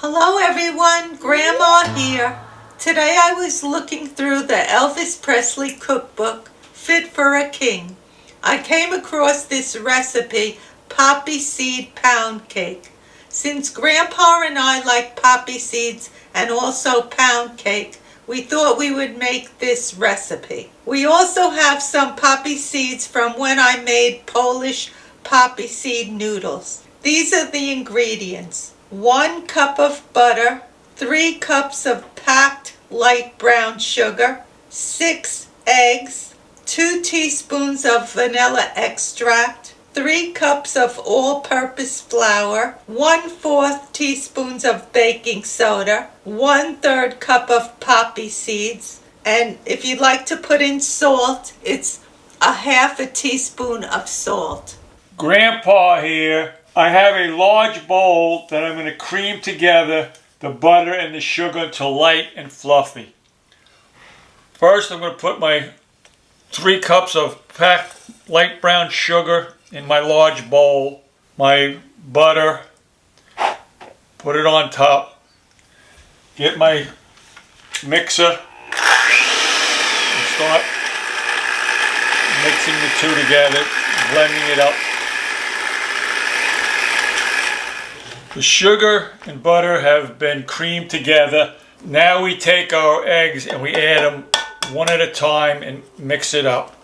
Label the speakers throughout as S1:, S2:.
S1: Hello everyone, Grandma here. Today I was looking through the Elvis Presley cookbook, Fit for a King. I came across this recipe, poppy seed pound cake. Since Grandpa and I like poppy seeds and also pound cake, we thought we would make this recipe. We also have some poppy seeds from when I made Polish poppy seed noodles. These are the ingredients: 1 cup of butter, 3 cups of packed light brown sugar, 6 eggs, 2 teaspoons of vanilla extract, 3 cups of all-purpose flour, 1/4 teaspoons of baking soda, 1/3 cup of poppy seeds, and if you'd like to put in salt, it's a 1/2 teaspoon of salt.
S2: Grandpa here. I have a large bowl that I'm going to cream together the butter and the sugar until light and fluffy. First, I'm going to put my 3 cups of packed light brown sugar in my large bowl, my butter, put it on top, get my mixer and start mixing the two together, blending it up. The sugar and butter have been creamed together. Now we take our eggs and we add them one at a time and mix it up.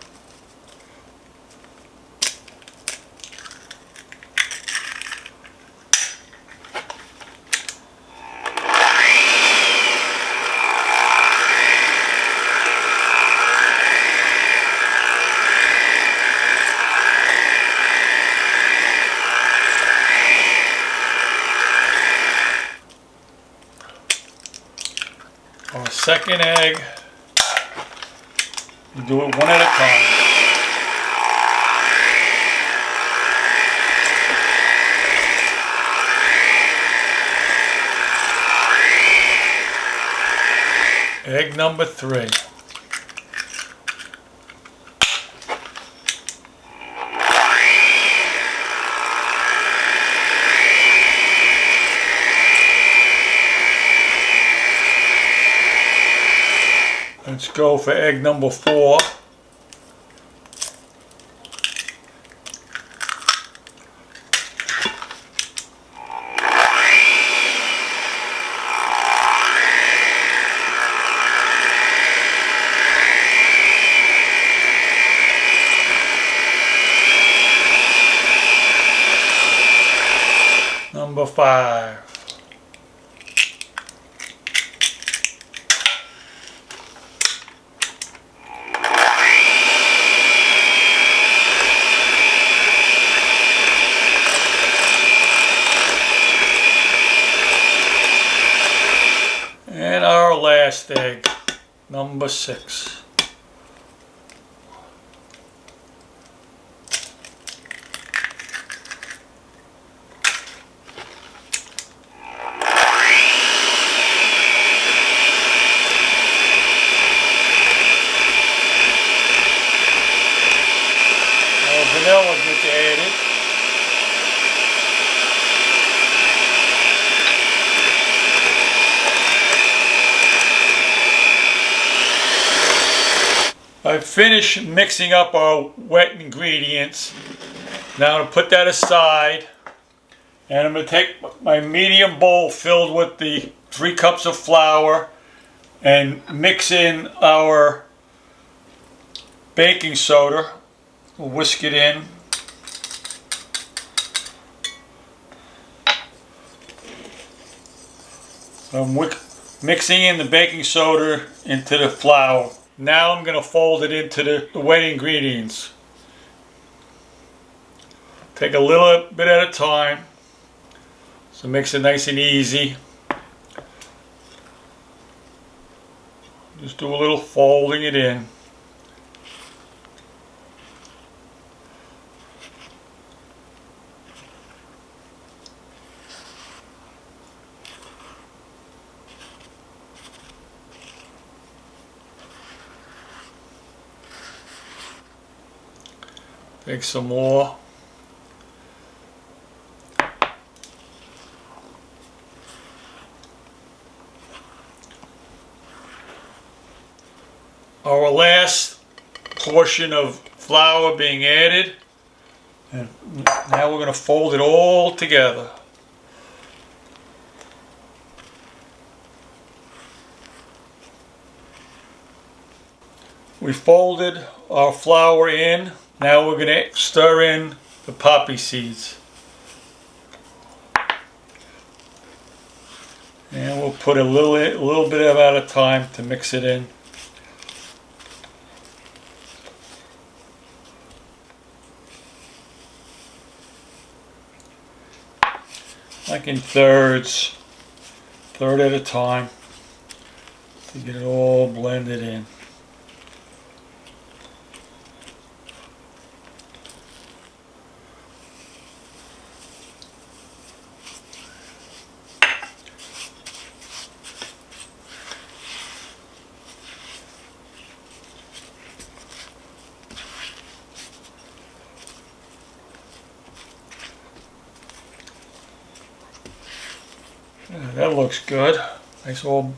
S2: Our second egg, we do it one at a time. Egg number 3. Let's go for egg number 4. Number 5. And our last egg, number 6. Our vanilla gets added. I've finished mixing up our wet ingredients. Now I'm going to put that aside, and I'm going to take my medium bowl filled with the 3 cups of flour and mix in our baking soda. We'll whisk it in. I'm mixing in the baking soda into the flour. Now I'm going to fold it into the wet ingredients. Take a little bit at a time, so it makes it nice and easy. Just do a little folding it in. Take some more. our last portion of flour being added. And now we're going to fold it all together. We folded our flour in. Now we're going to stir in the poppy seeds. And we'll put a little bit of at a time to mix it in. Like in thirds, third at a time, to get it all blended in. That looks good. Nice all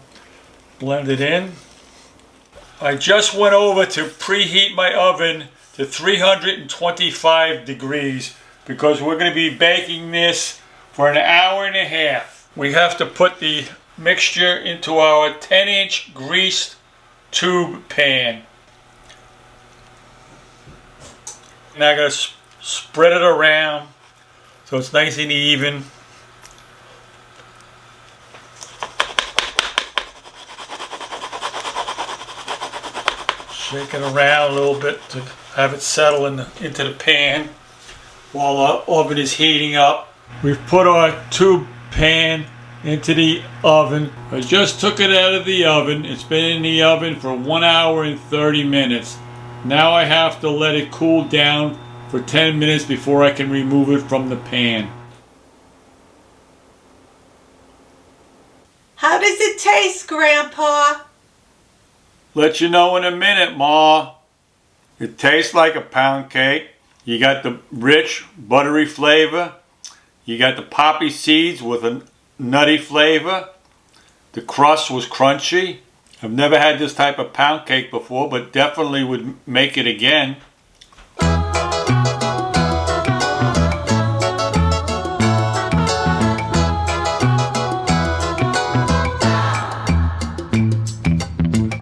S2: blended in. I just went over to preheat my oven to 325 degrees because we're going to be baking this for an hour and a half. We have to put the mixture into our 10-inch greased tube pan. Now I'm going to spread it around so it's nice and even. Shake it around a little bit to have it settle into the pan while our oven is heating up. We've put our tube pan into the oven. I just took it out of the oven. It's been in the oven for 1 hour and 30 minutes. Now I have to let it cool down for 10 minutes before I can remove it from the pan.
S1: How does it taste, Grandpa?
S2: Let you know in a minute, Ma. It tastes like a pound cake. You got the rich, buttery flavor. You got the poppy seeds with a nutty flavor. The crust was crunchy. I've never had this type of pound cake before, but definitely would make it again.